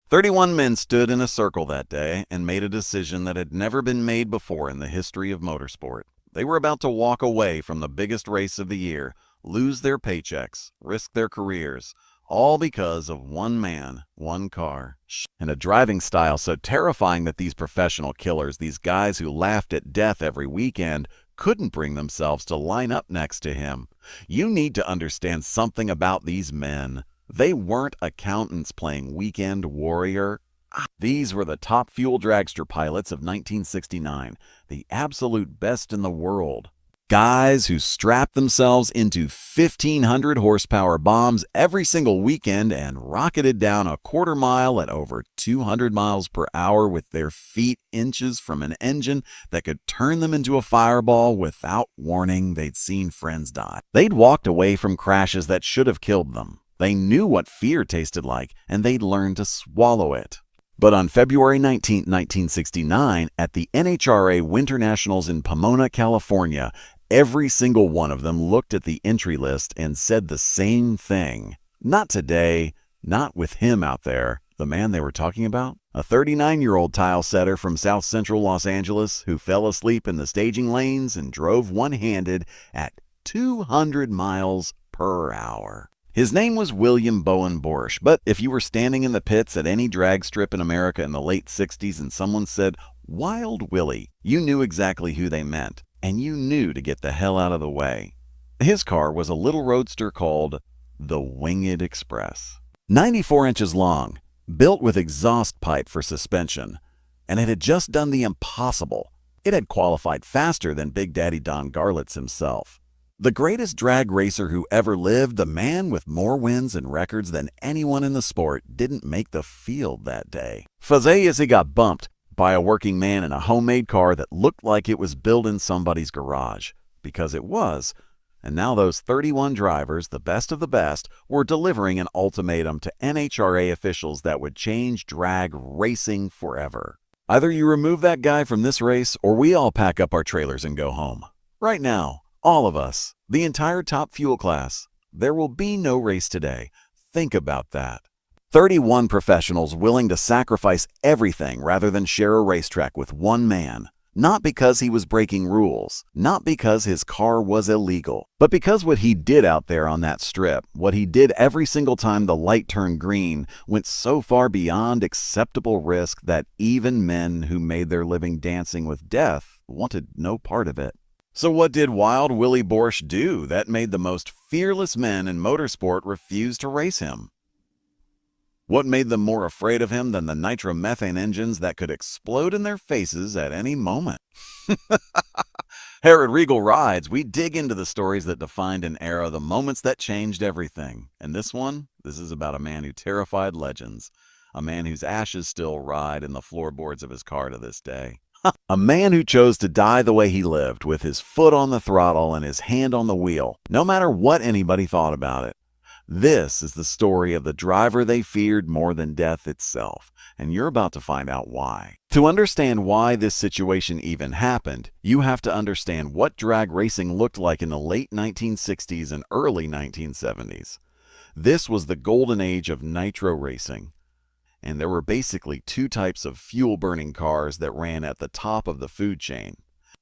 31 men stood in a circle that day and made a decision that had never been made before in the history of motorsport. They were about to walk away from the biggest race of the year, lose their paychecks, risk their careers, all because of one man, one car, and a driving style so terrifying that these professional killers, these guys who laughed at death every weekend, couldn't bring themselves to line up next to him. You need to understand something about these men. They weren't accountants playing weekend warrior. These were the top fuel dragster pilots of 1969, the absolute best in the world. Guys who strapped themselves into 1,500 horsepower bombs every single weekend and rocketed down a quarter mile at over 200 miles per hour with their feet inches from an engine that could turn them into a fireball without warning. They'd seen friends die. They'd walked away from crashes that should have killed them. They knew what fear tasted like, and they'd learned to swallow it. But on February 19, 1969, at the NHRA Winter Nationals in Pomona, California, every single one of them looked at the entry list and said the same thing. Not today, not with him out there, the man they were talking about. A 39-year-old tile setter from South Central Los Angeles who fell asleep in the staging lanes and drove one-handed at 200 miles per hour. His name was William Bowen Borsch, but if you were standing in the pits at any drag strip in America in the late 60s and someone said, "Wild Willie," you knew exactly who they meant, and you knew to get the hell out of the way. His car was a little roadster called the Winged Express. 94 inches long, built with exhaust pipe for suspension, and it had just done the impossible. It had qualified faster than Big Daddy Don Garlits himself. The greatest drag racer who ever lived, the man with more wins and records than anyone in the sport, didn't make the field that day. Fazay got bumped by a working man in a homemade car that looked like it was built in somebody's garage, because it was. And now those 31 drivers, the best of the best, were delivering an ultimatum to NHRA officials that would change drag racing forever. Either you remove that guy from this race, or we all pack up our trailers and go home. Right now. All of us, the entire top fuel class. There will be no race today. Think about that. 31 professionals willing to sacrifice everything rather than share a racetrack with one man. Not because he was breaking rules, not because his car was illegal, but because what he did out there on that strip, what he did every single time the light turned green, went so far beyond acceptable risk that even men who made their living dancing with death wanted no part of it. So what did Wild Willie Borsch do that made the most fearless men in motorsport refuse to race him? What made them more afraid of him than the nitromethane engines that could explode in their faces at any moment? Here at Regal Rides, we dig into the stories that defined an era, the moments that changed everything. And this is about a man who terrified legends, a man whose ashes still ride in the floorboards of his car to this day. A man who chose to die the way he lived, with his foot on the throttle and his hand on the wheel, no matter what anybody thought about it. This is the story of the driver they feared more than death itself, and you're about to find out why. To understand why this situation even happened, you have to understand what drag racing looked like in the late 1960s and early 1970s. This was the golden age of nitro racing. And there were basically two types of fuel-burning cars that ran at the top of the food chain.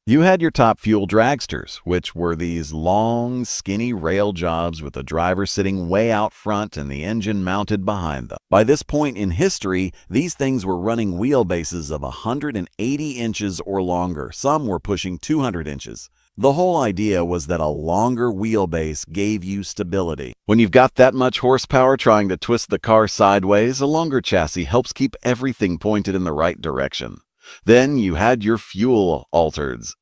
You had your top fuel dragsters, which were these long, skinny rail jobs with the driver sitting way out front and the engine mounted behind them. By this point in history, these things were running wheelbases of 180 inches or longer. Some were pushing 200 inches. The whole idea was that a longer wheelbase gave you stability. When you've got that much horsepower trying to twist the car sideways, a longer chassis helps keep everything pointed in the right direction. Then you had your fuel altereds.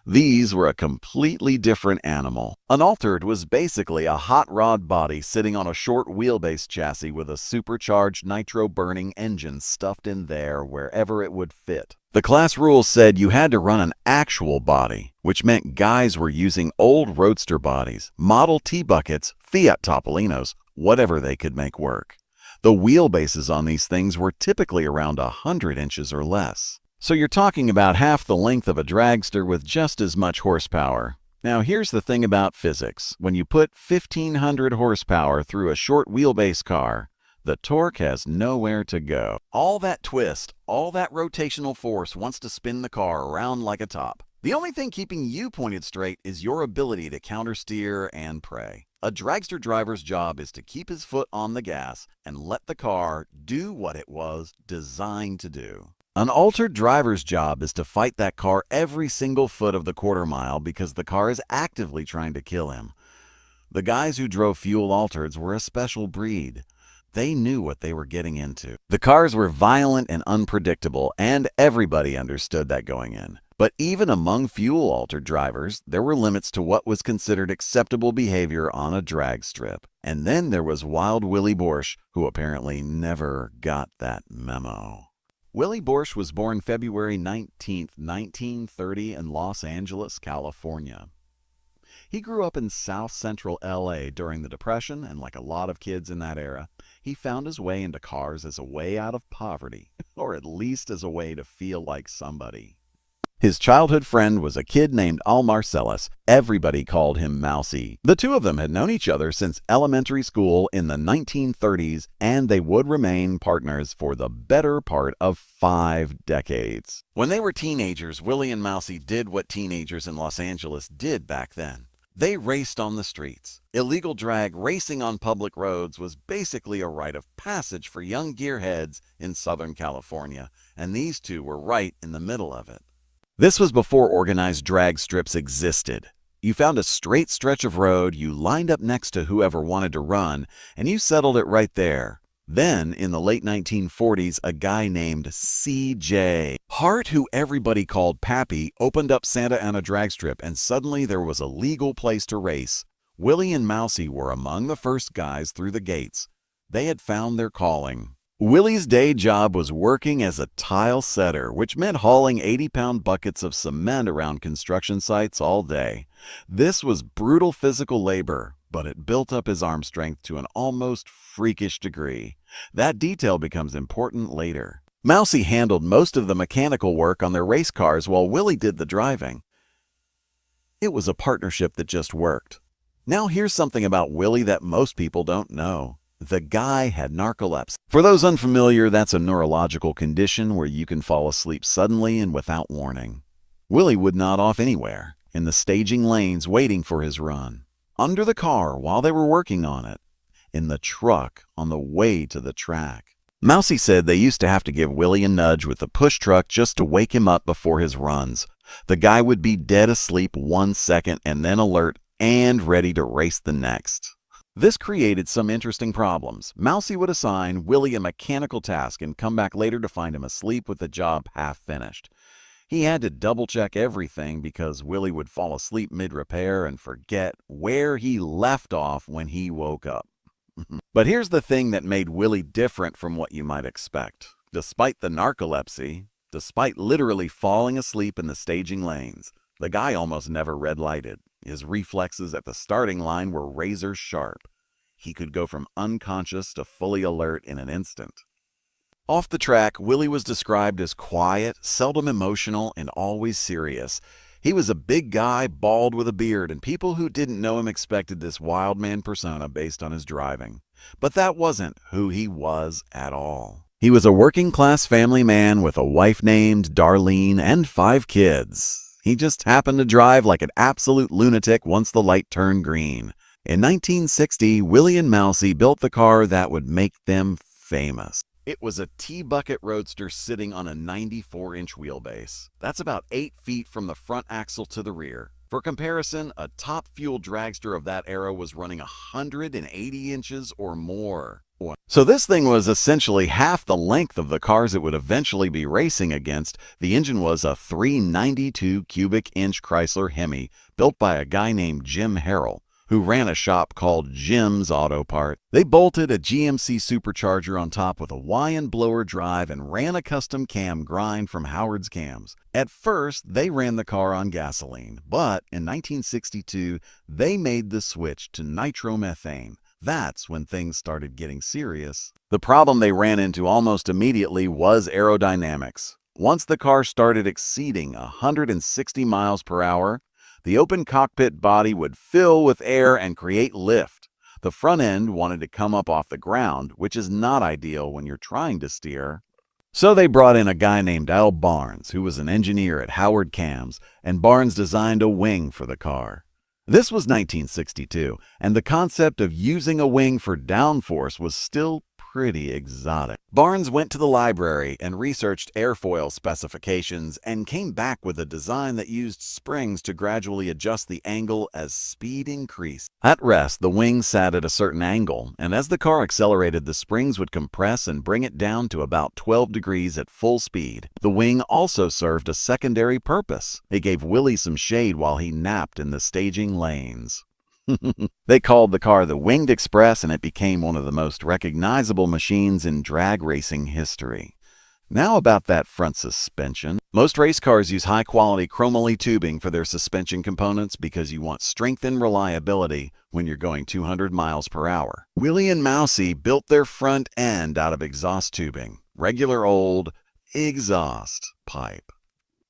These were a completely different animal. An altered was basically a hot rod body sitting on a short wheelbase chassis with a supercharged nitro-burning engine stuffed in there wherever it would fit. The class rules said you had to run an actual body, which meant guys were using old roadster bodies, Model T buckets, Fiat Topolinos, whatever they could make work. The wheelbases on these things were typically around 100 inches or less. So you're talking about half the length of a dragster with just as much horsepower. Now here's the thing about physics. When you put 1,500 horsepower through a short wheelbase car, The torque has nowhere to go. All that twist, all that rotational force wants to spin the car around like a top. The only thing keeping you pointed straight is your ability to countersteer and pray. A dragster driver's job is to keep his foot on the gas and let the car do what it was designed to do. An altered driver's job is to fight that car every single foot of the quarter mile because the car is actively trying to kill him. The guys who drove fuel altereds were a special breed. They knew what they were getting into. The cars were violent and unpredictable, and everybody understood that going in. But even among fuel-altered drivers, there were limits to what was considered acceptable behavior on a drag strip. And then there was Wild Willie Borsch, who apparently never got that memo. Willie Borsch was born February 19, 1930 in Los Angeles, California. He grew up in South Central LA during the Depression, and like a lot of kids in that era, he found his way into cars as a way out of poverty, or at least as a way to feel like somebody. His childhood friend was a kid named Al Marcellus. Everybody called him Mousy. The two of them had known each other since elementary school in the 1930s, and they would remain partners for the better part of 5 decades. When they were teenagers, Willie and Mousy did what teenagers in Los Angeles did back then. They raced on the streets. Illegal drag racing on public roads was basically a rite of passage for young gearheads in Southern California, and these two were right in the middle of it. This was before organized drag strips existed. You found a straight stretch of road, you lined up next to whoever wanted to run, and you settled it right there. Then, in the late 1940s, a guy named C.J. Hart, who everybody called Pappy, opened up Santa Ana drag strip, and suddenly there was a legal place to race. Willie and Mousy were among the first guys through the gates. They had found their calling. Willie's day job was working as a tile setter, which meant hauling 80-pound buckets of cement around construction sites all day. This was brutal physical labor, but it built up his arm strength to an almost freakish degree. That detail becomes important later. Mousy handled most of the mechanical work on their race cars while Willie did the driving. It was a partnership that just worked. Now here's something about Willie that most people don't know. The guy had narcolepsy. For those unfamiliar, that's a neurological condition where you can fall asleep suddenly and without warning. Willie would nod off anywhere, in the staging lanes waiting for his run, under the car while they were working on it, in the truck on the way to the track. Mousy said they used to have to give Willie a nudge with the push truck just to wake him up before his runs. The guy would be dead asleep 1 second and then alert and ready to race the next. This created some interesting problems. Mousy would assign Willie a mechanical task and come back later to find him asleep with the job half finished. He had to double-check everything because Willie would fall asleep mid-repair and forget where he left off when he woke up. But here's the thing that made Willie different from what you might expect. Despite the narcolepsy, despite literally falling asleep in the staging lanes, the guy almost never red-lighted. His reflexes at the starting line were razor sharp. He could go from unconscious to fully alert in an instant. Off the track, Willie was described as quiet, seldom emotional, and always serious. He was a big guy, bald with a beard, and people who didn't know him expected this wild man persona based on his driving. But that wasn't who he was at all. He was a working-class family man with a wife named Darlene and 5 kids. He just happened to drive like an absolute lunatic once the light turned green. In 1960, Willie and Mousy built the car that would make them famous. It was a T-bucket roadster sitting on a 94-inch wheelbase. That's about 8 feet from the front axle to the rear. For comparison, a top-fuel dragster of that era was running 180 inches or more. So this thing was essentially half the length of the cars it would eventually be racing against. The engine was a 392 cubic inch Chrysler Hemi built by a guy named Jim Harrell, who ran a shop called Jim's Auto Part. They bolted a GMC supercharger on top with a Wyand blower drive and ran a custom cam grind from Howard's Cams. At first, they ran the car on gasoline, but in 1962, they made the switch to nitromethane. That's when things started getting serious. The problem they ran into almost immediately was aerodynamics. Once the car started exceeding 160 miles per hour, the open cockpit body would fill with air and create lift. The front end wanted to come up off the ground, which is not ideal when you're trying to steer. So they brought in a guy named Al Barnes, who was an engineer at Howard Cams, and Barnes designed a wing for the car. This was 1962, and the concept of using a wing for downforce was still pretty exotic. Barnes went to the library and researched airfoil specifications and came back with a design that used springs to gradually adjust the angle as speed increased. At rest, the wing sat at a certain angle, and as the car accelerated, the springs would compress and bring it down to about 12 degrees at full speed. The wing also served a secondary purpose. It gave Willie some shade while he napped in the staging lanes. They called the car the Winged Express, and it became one of the most recognizable machines in drag racing history. Now about that front suspension. Most race cars use high-quality chromoly tubing for their suspension components because you want strength and reliability when you're going 200 miles per hour. Willie and Mousy built their front end out of exhaust tubing, regular old exhaust pipe.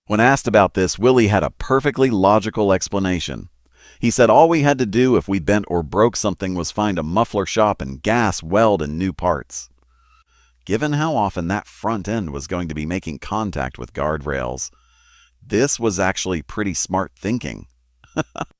When asked about this, Willie had a perfectly logical explanation. He said all we had to do if we bent or broke something was find a muffler shop and gas weld in new parts. Given how often that front end was going to be making contact with guardrails, this was actually pretty smart thinking.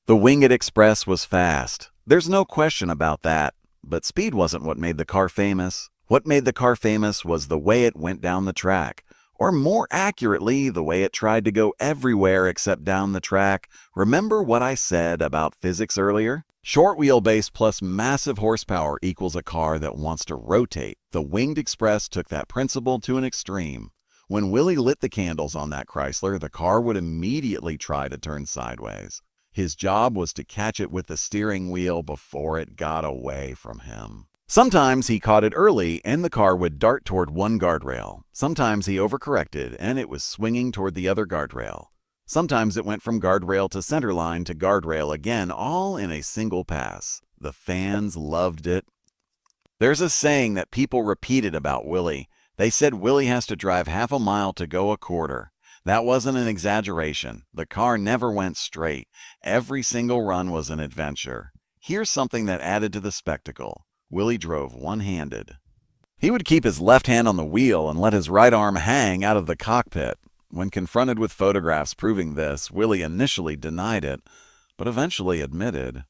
The Winged Express was fast. There's no question about that, but speed wasn't what made the car famous. What made the car famous was the way it went down the track. Or more accurately, the way it tried to go everywhere except down the track. Remember what I said about physics earlier? Short wheelbase plus massive horsepower equals a car that wants to rotate. The Winged Express took that principle to an extreme. When Willie lit the candles on that Chrysler, the car would immediately try to turn sideways. His job was to catch it with the steering wheel before it got away from him. Sometimes he caught it early and the car would dart toward one guardrail. Sometimes he overcorrected and it was swinging toward the other guardrail. Sometimes it went from guardrail to centerline to guardrail again, all in a single pass. The fans loved it. There's a saying that people repeated about Willie. They said Willie has to drive half a mile to go a quarter. That wasn't an exaggeration. The car never went straight. Every single run was an adventure. Here's something that added to the spectacle. Willie drove one-handed. He would keep his left hand on the wheel and let his right arm hang out of the cockpit. When confronted with photographs proving this, Willie initially denied it, but eventually admitted,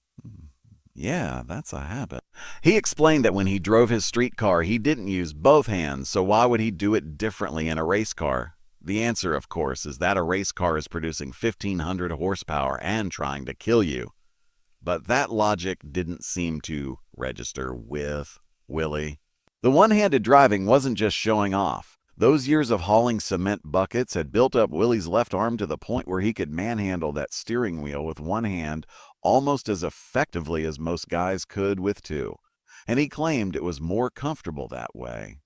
yeah, that's a habit. He explained that when he drove his street car, he didn't use both hands, so why would he do it differently in a race car? The answer, of course, is that a race car is producing 1,500 horsepower and trying to kill you. But that logic didn't seem to register with Willie. The one-handed driving wasn't just showing off. Those years of hauling cement buckets had built up Willie's left arm to the point where he could manhandle that steering wheel with one hand almost as effectively as most guys could with two. And he claimed it was more comfortable that way.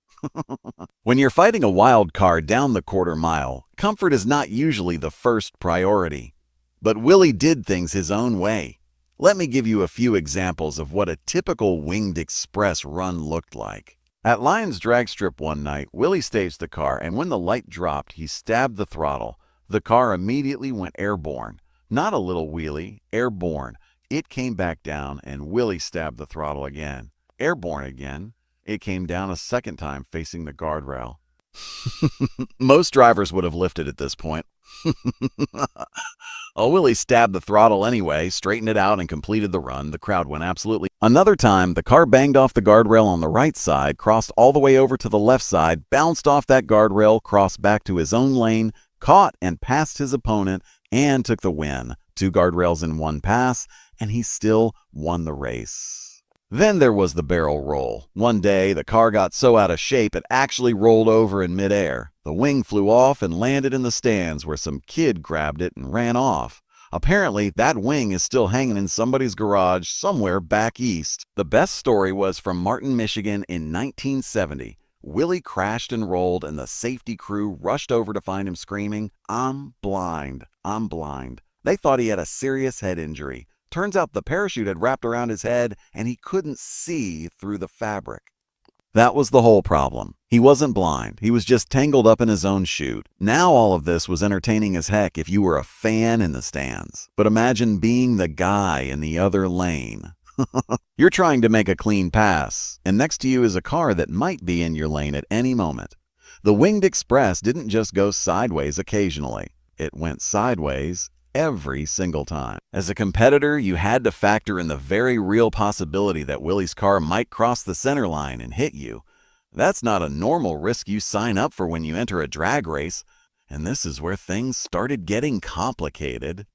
When you're fighting a wild card down the quarter mile, comfort is not usually the first priority. But Willie did things his own way. Let me give you a few examples of what a typical Winged Express run looked like. At Lyons drag strip one night, Willie staged the car, and when the light dropped, he stabbed the throttle. The car immediately went airborne. Not a little wheelie, airborne. It came back down, and Willie stabbed the throttle again. Airborne again. It came down a second time, facing the guardrail. Most drivers would have lifted at this point. Willie stabbed the throttle anyway, straightened it out, and completed the run. The crowd went absolutely. Another time, the car banged off the guardrail on the right side, crossed all the way over to the left side, bounced off that guardrail, crossed back to his own lane, caught and passed his opponent, and took the win. 2 guardrails in one pass, and he still won the race. Then there was the barrel roll. One day, the car got so out of shape it actually rolled over in midair. The wing flew off and landed in the stands where some kid grabbed it and ran off. Apparently, that wing is still hanging in somebody's garage somewhere back east. The best story was from Martin, Michigan in 1970. Willie crashed and rolled, and the safety crew rushed over to find him screaming, "I'm blind, I'm blind." They thought he had a serious head injury. Turns out the parachute had wrapped around his head and he couldn't see through the fabric. That was the whole problem. He wasn't blind. He was just tangled up in his own chute. Now all of this was entertaining as heck if you were a fan in the stands. But imagine being the guy in the other lane. You're trying to make a clean pass, and next to you is a car that might be in your lane at any moment. The Winged Express didn't just go sideways occasionally. It went sideways every single time. As a competitor, you had to factor in the very real possibility that Willie's car might cross the center line and hit you. That's not a normal risk you sign up for when you enter a drag race, and this is where things started getting complicated.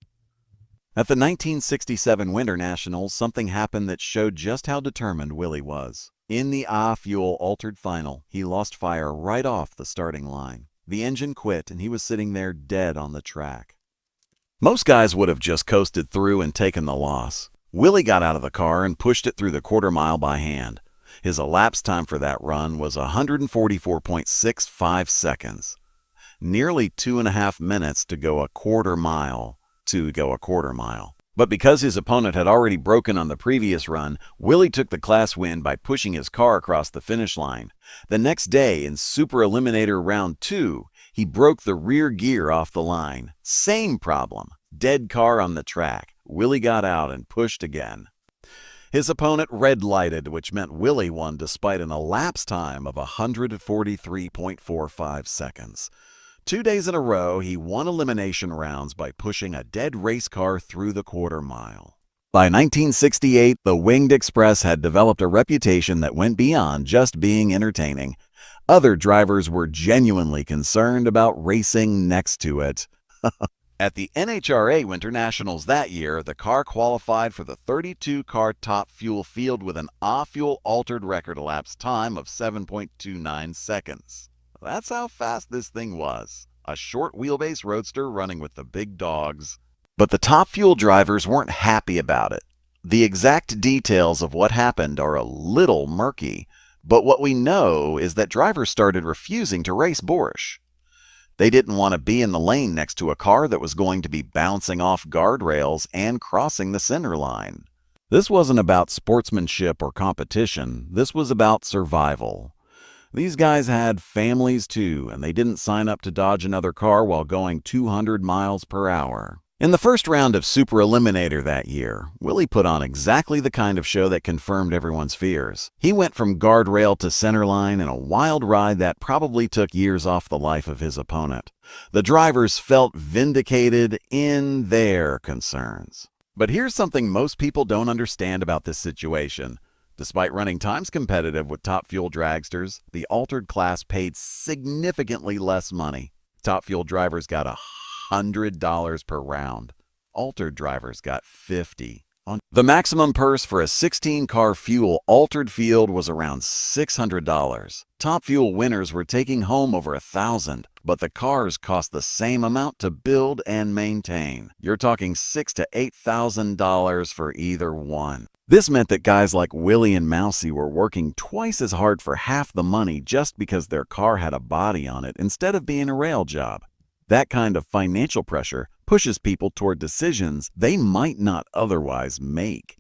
At the 1967 Winter Nationals, something happened that showed just how determined Willie was. In the fuel-altered final, he lost fire right off the starting line. The engine quit, and he was sitting there dead on the track. Most guys would have just coasted through and taken the loss. Willie got out of the car and pushed it through the quarter mile by hand. His elapsed time for that run was 144.65 seconds. Nearly 2.5 minutes to go a quarter mile. But because his opponent had already broken on the previous run, Willie took the class win by pushing his car across the finish line. The next day, in Super Eliminator Round 2, he broke the rear gear off the line. Same problem. Dead car on the track. Willie got out and pushed again. His opponent red-lighted, which meant Willie won despite an elapsed time of 143.45 seconds. 2 days in a row, he won elimination rounds by pushing a dead race car through the quarter mile. By 1968, the Winged Express had developed a reputation that went beyond just being entertaining. Other drivers were genuinely concerned about racing next to it. At the NHRA Winter Nationals that year, the car qualified for the 32-car top fuel field with an fuel-altered record elapsed time of 7.29 seconds. That's how fast this thing was. A short wheelbase roadster running with the big dogs. But the top fuel drivers weren't happy about it. The exact details of what happened are a little murky, but what we know is that drivers started refusing to race Borsch. They didn't want to be in the lane next to a car that was going to be bouncing off guardrails and crossing the center line. This wasn't about sportsmanship or competition. This was about survival. These guys had families too, and they didn't sign up to dodge another car while going 200 miles per hour. In the first round of Super Eliminator that year, Willie put on exactly the kind of show that confirmed everyone's fears. He went from guardrail to center line in a wild ride that probably took years off the life of his opponent. The drivers felt vindicated in their concerns. But here's something most people don't understand about this situation. Despite running times competitive with top fuel dragsters, the altered class paid significantly less money. Top fuel drivers got $100 per round. Altered drivers got $50. The maximum purse for a 16-car fuel altered field was around $600. Top fuel winners were taking home over $1,000, but the cars cost the same amount to build and maintain. You're talking $6,000 to $8,000 for either one. This meant that guys like Willie and Mousy were working twice as hard for half the money just because their car had a body on it instead of being a rail job. That kind of financial pressure pushes people toward decisions they might not otherwise make.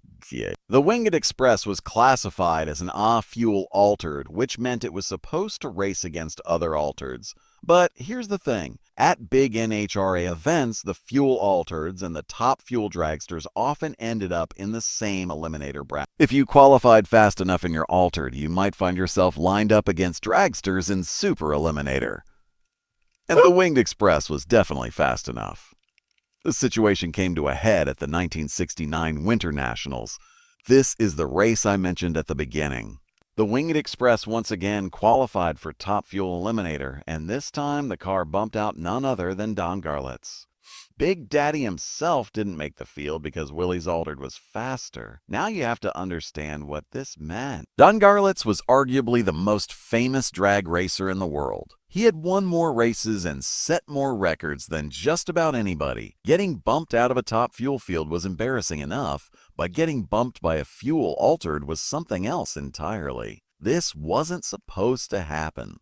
The Winged Express was classified as an fuel altered, which meant it was supposed to race against other altereds. But here's the thing. At big NHRA events, the fuel altereds and the top fuel dragsters often ended up in the same eliminator bracket. If you qualified fast enough in your altered, you might find yourself lined up against dragsters in Super Eliminator. And the Winged Express was definitely fast enough. The situation came to a head at the 1969 Winter Nationals. This is the race I mentioned at the beginning. The Winged Express once again qualified for Top Fuel Eliminator, and this time the car bumped out none other than Don Garlits. Big Daddy himself didn't make the field because Willie's altered was faster. Now you have to understand what this meant. Don Garlits was arguably the most famous drag racer in the world. He had won more races and set more records than just about anybody. Getting bumped out of a top fuel field was embarrassing enough, but getting bumped by a fuel altered was something else entirely. This wasn't supposed to happen.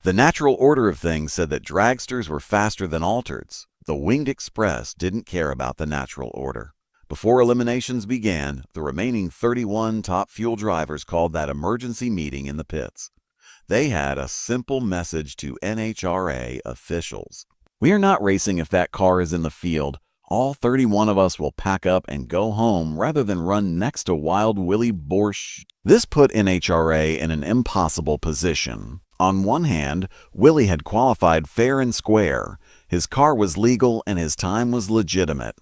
The natural order of things said that dragsters were faster than altereds. The Winged Express didn't care about the natural order. Before eliminations began, the remaining 31 top fuel drivers called that emergency meeting in the pits. They had a simple message to NHRA officials. We are not racing if that car is in the field. all 31 of us will pack up and go home rather than run next to Wild Willie Borsch. This put NHRA in an impossible position. On one hand, Willie had qualified fair and square. His car was legal and his time was legitimate.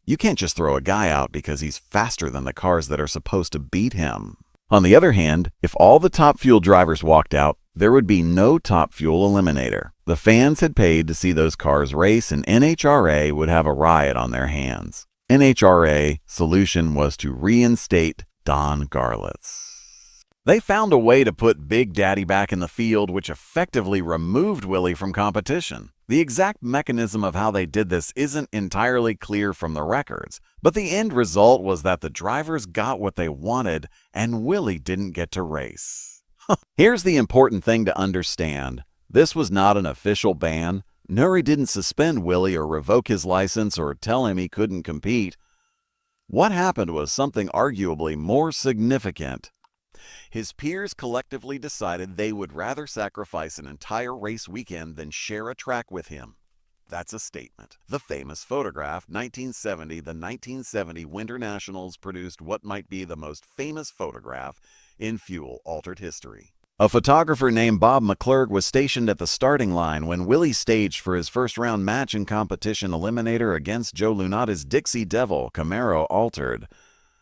You can't just throw a guy out because he's faster than the cars that are supposed to beat him. On the other hand, if all the Top Fuel drivers walked out, there would be no Top Fuel eliminator. The fans had paid to see those cars race, and NHRA would have a riot on their hands. NHRA's solution was to reinstate Don Garlits. They found a way to put Big Daddy back in the field, which effectively removed Willie from competition. The exact mechanism of how they did this isn't entirely clear from the records, but the end result was that the drivers got what they wanted and Willie didn't get to race. Here's the important thing to understand. This was not an official ban. NHRA didn't suspend Willie or revoke his license or tell him he couldn't compete. What happened was something arguably more significant. His peers collectively decided they would rather sacrifice an entire race weekend than share a track with him. That's a statement. The famous photograph, 1970, the 1970 Winter Nationals produced what might be the most famous photograph in fuel-altered history. A photographer named Bob McClurg was stationed at the starting line when Willie staged for his first-round match in competition eliminator against Joe Lunata's Dixie Devil Camaro Altered.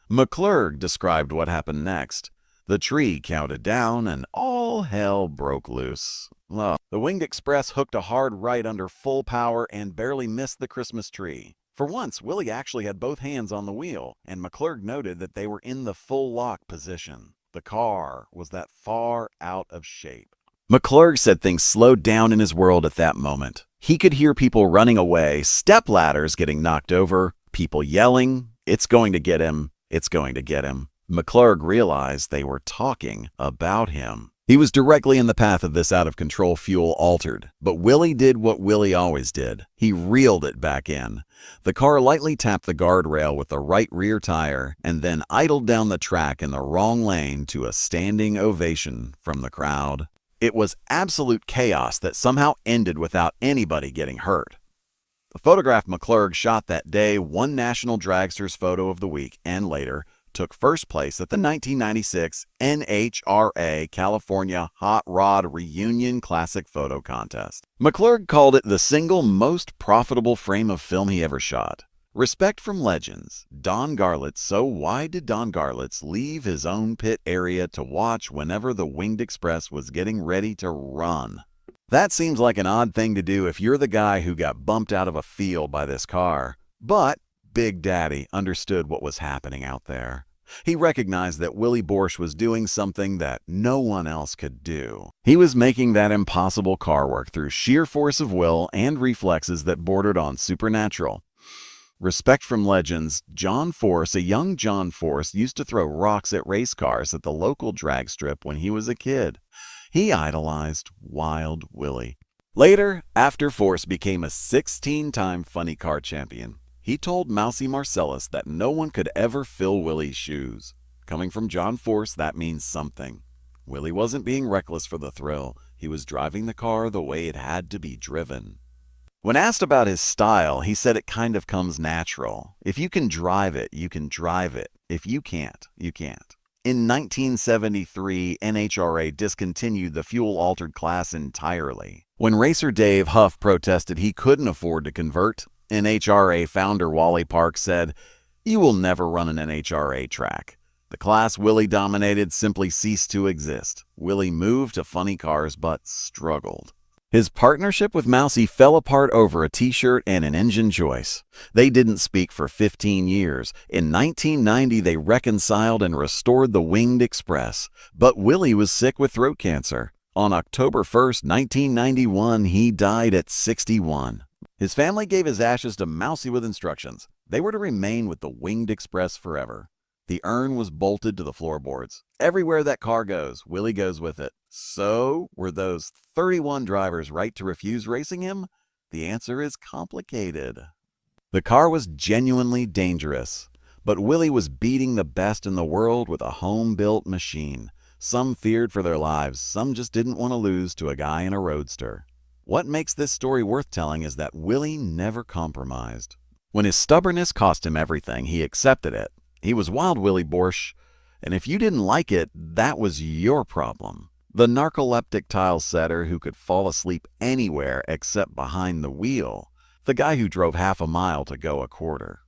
McClurg described what happened next. The tree counted down and all hell broke loose. Well, the Winged Express hooked a hard right under full power and barely missed the Christmas tree. For once, Willie actually had both hands on the wheel, and McClurg noted that they were in the full lock position. The car was that far out of shape. McClurg said things slowed down in his world at that moment. He could hear people running away, step ladders getting knocked over, people yelling, "It's going to get him, it's going to get him." McClurg realized they were talking about him. He was directly in the path of this out-of-control fuel altered, but Willie did what Willie always did. He reeled it back in. The car lightly tapped the guardrail with the right rear tire and then idled down the track in the wrong lane to a standing ovation from the crowd. It was absolute chaos that somehow ended without anybody getting hurt. The photograph McClurg shot that day won National Dragster's Photo of the Week and later took first place at the 1996 NHRA California Hot Rod Reunion Classic Photo Contest. McClurg called it the single most profitable frame of film he ever shot. Respect from legends. Don Garlits. So why did Don Garlits leave his own pit area to watch whenever the Winged Express was getting ready to run? That seems like an odd thing to do if you're the guy who got bumped out of a field by this car. But Big Daddy understood what was happening out there. He recognized that Willie Borsch was doing something that no one else could do. He was making that impossible car work through sheer force of will and reflexes that bordered on supernatural. Respect from legends. John Force, a young John Force, used to throw rocks at race cars at the local drag strip when he was a kid. He idolized Wild Willie. Later, after Force became a 16-time funny car champion, he told Mousy Marcellus that no one could ever fill Willie's shoes. Coming from John Force, that means something. Willie wasn't being reckless for the thrill. He was driving the car the way it had to be driven. When asked about his style, he said it kind of comes natural. If you can drive it, you can drive it. If you can't, you can't. In 1973, NHRA discontinued the fuel-altered class entirely. When racer Dave Huff protested he couldn't afford to convert, NHRA founder Wally Park said, "You will never run an NHRA track." The class Willie dominated simply ceased to exist. Willie moved to funny cars but struggled. His partnership with Mousy fell apart over a t-shirt and an engine choice. They didn't speak for 15 years. In 1990, they reconciled and restored the Winged Express. But Willie was sick with throat cancer. On October 1st, 1991, he died at 61. His family gave his ashes to Mousy with instructions. They were to remain with the Winged Express forever. The urn was bolted to the floorboards. Everywhere that car goes, Willie goes with it. So, were those 31 drivers right to refuse racing him? The answer is complicated. The car was genuinely dangerous, but Willie was beating the best in the world with a home-built machine. Some feared for their lives, some just didn't want to lose to a guy in a roadster. What makes this story worth telling is that Willie never compromised. When his stubbornness cost him everything, he accepted it. He was Wild Willie Borsch, and if you didn't like it, that was your problem. The narcoleptic tile setter who could fall asleep anywhere except behind the wheel. The guy who drove half a mile to go a quarter.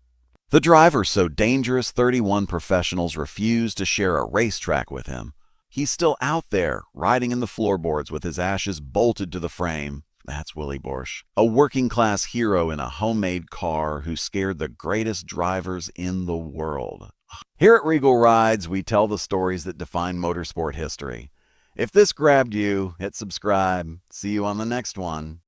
The driver so dangerous 31 professionals refused to share a racetrack with him. He's still out there, riding in the floorboards with his ashes bolted to the frame. That's Willie Borsch, a working-class hero in a homemade car who scared the greatest drivers in the world. Here at Regal Rides, we tell the stories that define motorsport history. If this grabbed you, hit subscribe. See you on the next one.